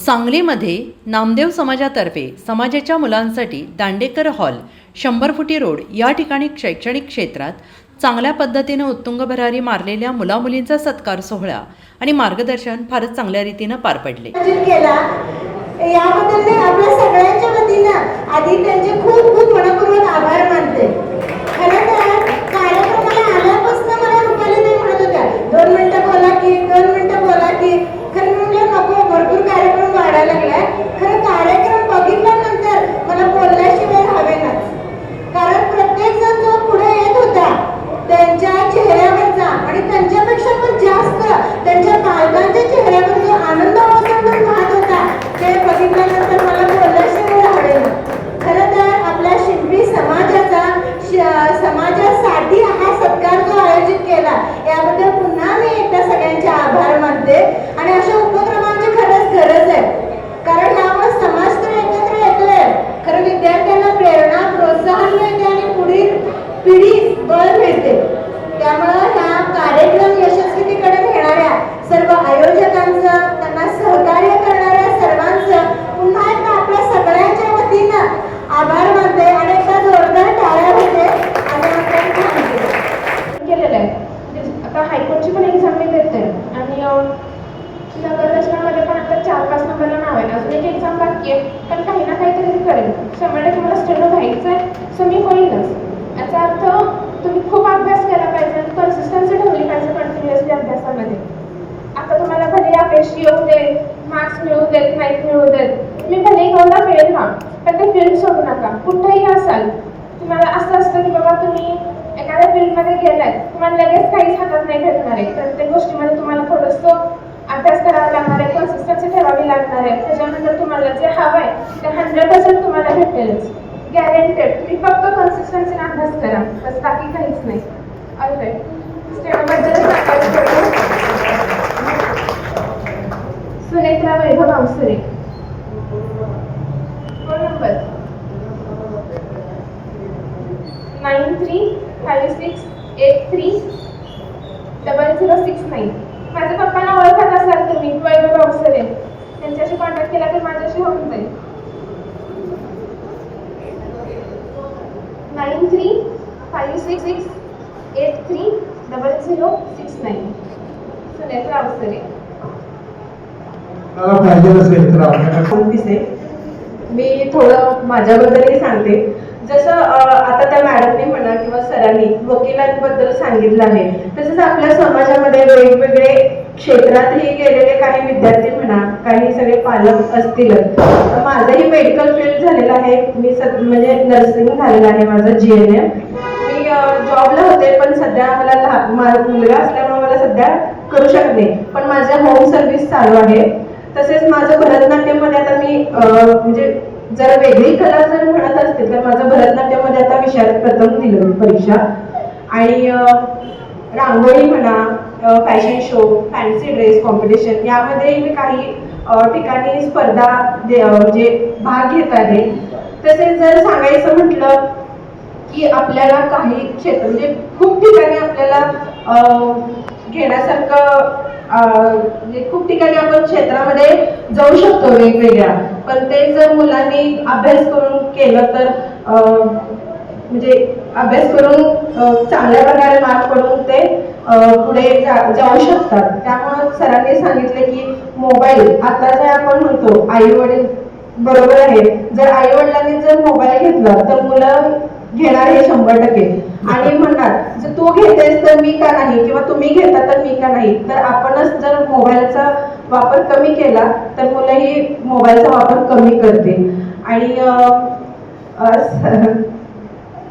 सांगलीमध्ये नामदेव समाजातर्फे समाजाच्या मुलांसाठी दांडेकर हॉल 100 फुटी रोड या ठिकाणी शैक्षणिक क्षेत्रात चांगल्या पद्धतीने उत्तुंग भरारी मारलेल्या मुलामुलींचा सत्कार सोहळा आणि मार्गदर्शन फारच चांगल्या रीतीने पार पडले. याबद्दल आपल्या सगळ्यांच्या वतीनं आधी त्यांचे खूप खूप मनपूर्वक आभार मानते. खरं तर कार्यक्रमाला आल्यापासून मला रुपाली ते म्हणत होत्या 2 मिनिटं बोला की 2 मिनिटं बोला की. खरं म्हणजे नको, भरपूर कार्यक्रम वाढायला लागलाय. खरं कार्यक्रम बघितल्यानंतर मला बोलल्याशिवाय राहावेनाच. कारण प्रत्येक जण जो पुढे येत होता त्यांच्या चेहऱ्यावरचा आणि त्यांच्यापेक्षा पण जास्त त्यांच्या पालकांच्या चेहऱ्यावर जो आनंद ओसंडून वाहत होता ते बघितल्यानंतर मला बोलल्याशिवाय राहावेना. खरं तर आपल्या शिंपी समाजासाठी हा सत्कार जो आयोजित केला याबद्दल पुन्हा मी एकदा सगळ्यांचे आभार मानते. आणि अशा उपक्रमांची खरंच गरज आहे. कारण यामुळे समाज तर एकत्र येतोय, खरं विद्यार्थ्यांना प्रेरणा प्रोत्साहन मिळते आणि पुढील पिढी बळ मिळते. त्यामुळं ह्या कार्यक्रम यशस्वीतेकडे नेणाऱ्या सर्व आयोजकांचं, त्यांना सहकार्य करणाऱ्या सर्वांचं पुन्हा एकदा आपल्या सगळ्यांच्या वतीनं आभार मानते आणि एकदा जोरदार टाळ्या होते केलेलं आहे. आता हायकोर्टची पण एक्झाम मी देते आणि नगर रचनामध्ये पण आता 4-5 नंबरला नाव आहे. अजून एक एक्झाम बाकी आहे, पण काही ना काहीतरी करेल. 100% मला स्टेनो व्हायचं आहे, सो मी होईलच. याचा अर्थ तुम्ही खूप अभ्यास केला पाहिजे, कन्सिस्टन्सी ठेवली पाहिजे कंटिन्युअसली अभ्यासामध्ये. आता तुम्हाला भले अपेक्षा येऊ दे, मार्क्स मिळू देत, नाहीत मिळू देत, तुम्ही भले एवढा फेल व्हा, पण ते फील्ड सोडू नका. कुठेही असाल तुम्हाला असं असतं की बाबा तुम्ही एखाद्या फील्डमध्ये गेलाय, तुम्हाला लगेच काहीच हातात नाही भेटणार आहे. प्रत्येक गोष्टीमध्ये तुम्हाला थोडंसं अभ्यास करावा लागणार आहे, कन्सिस्टन्सी ठेवावी लागणार आहे. त्याच्यानंतर तुम्हाला जे हवं आहे ते 100% तुम्हाला भेटेलच, गॅरंटेड. तुम्ही फक्त कन्सिस्टन्सीने अभ्यास करा, बस, बाकी काहीच नाही. ऑलराईट, स्टेटबद्दल सांगायचं सुनेत्रा वैभव अवसरे, फोन नंबर 9356830069. माझ्या पप्पांना ओळखत असाल तुम्ही, वैभव अवसरे, त्यांच्याशी कॉन्टॅक्ट केला तर माझ्याशी होऊन जाईल. 9356830069. सुनेत्रा अवसरे. मला पाहिजे असेल तर मी थोडं माझ्याबद्दलही सांगते. जसं आता त्या मॅडमने म्हणा किंवा सरांनी वकिलांबद्दल सांगितलं आहे, तसंच आपल्या समाजामध्ये वेगवेगळे क्षेत्रातही गेलेले काही विद्यार्थी म्हणा, काही सगळे पालक असतीलच. माझंही मेडिकल फील्ड झालेलं आहे. मी म्हणजे नर्सिंग झालेलं आहे माझं, GNM. मी जॉबला होते, पण सध्या मला माझा मुलगा असल्यामुळे मला सध्या करू शकत नाही, पण माझ्या होम सर्व्हिस चालू आहे. तसेच माझं भरतनाट्यममध्ये आता मी म्हणजे जर वेगळी कला जर म्हणत असतील तर माझं भरतनाट्यमध्ये आता विषयात प्रथम दिलं परीक्षा. आणि रांगोळी म्हणा, fashion show, fancy dress competition यामध्ये मी काही ठिकाणी स्पर्धा म्हणजे भाग घेत आहे. तसेच जर सांगायचं म्हटलं की आपल्याला काही क्षेत्र म्हणजे खूप ठिकाणी आपल्याला घेण्यासारखं म्हणजे खूप ठिकाणी आपण क्षेत्रामध्ये जाऊ शकतो वेगवेगळ्या. पण ते जर मुलांनी अभ्यास करून केलं तर म्हणजे अभ्यास करून चांगल्या प्रकारे मार्क पडून ते पुढे जाऊ शकतात. त्यामुळे सरांनी सांगितले की मोबाईल आता जे आपण म्हणतो आई वडील बरोबर आहे, जर आई वडिलांनी जर मोबाईल घेतला तर मुलं घेणार हे 100%. आणि म्हणणार जर तू घेतेस तर मी का नाही, किंवा तुम्ही घेता तर मी का नाही. तर आपणच जर मोबाईलचा वापर कमी केला तर मुलंही मोबाईलचा वापर कमी करते. आणि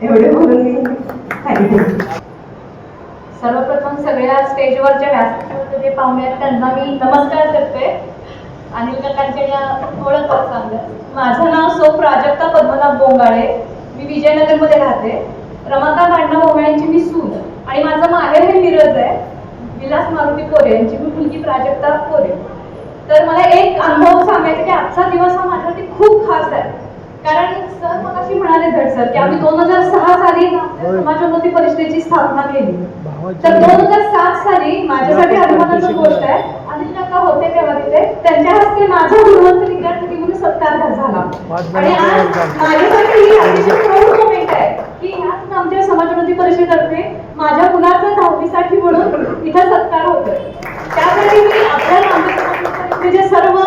एवढे बोलून मी थँक्यू. सर्वप्रथम सगळ्या स्टेजवरच्या व्यासपीठावर जे पाहुणे आहेत त्यांना मी नमस्कार करते. अनिल काकांच्या या ओळख सांगते. माझं नाव सौ प्राजक्ता पद्मनाभ बोंगाळे, मी विजयनगरमध्ये राहते. रमाकांत अण्णा बोंगाळेंची मी सून आणि माझं माहेर हे मिरज आहे. विलास मारुती कोरे यांची मी मुलगी प्राजक्ता कोरे. तर मला एक अनुभव सांगायचा की आजचा दिवस हा माझ्यासाठी खूप खास आहे. कारण सर मगाशी म्हणाले धडसर की आम्ही 2006 साली समाजोन्नती परिषदेची स्थापना केली. तर 2007 साली माझ्यासाठी अभिमानाची गोष्ट आहे, अनिल काका होते तेव्हा तिथे, त्यांच्या हस्ते माझा गुणवंत विद्यार्थी म्हणून सत्कार झाला. आणि आज माझ्यासाठी ही अतिशय प्रौढ मोमेंट आहे की ह्याच आमच्या समाजोन्नती परिषदेतर्फे माझ्या मुलाचा 10वी साठी म्हणून इथं सत्कार होतोय. त्यासाठी मी आपल्या नांदेड समाज परिषदेचे सर्व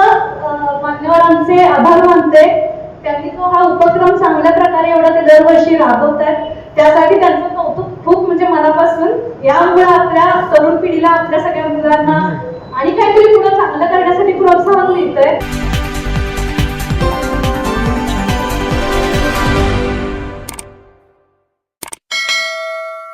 मान्यवरांचे आभार मानते. त्यांनी तो हा उपक्रम चांगल्या प्रकारे एवढा ते दरवर्षी राबवतात, त्यासाठी त्यांचं कौतुक खूप म्हणजे मनापासून. यामुळे आपल्या तरुण पिढीला, आपल्या सगळ्या मुलांना आणि काहीतरी पुढे चांगलं करण्यासाठी प्रोत्साहन मिळतंय.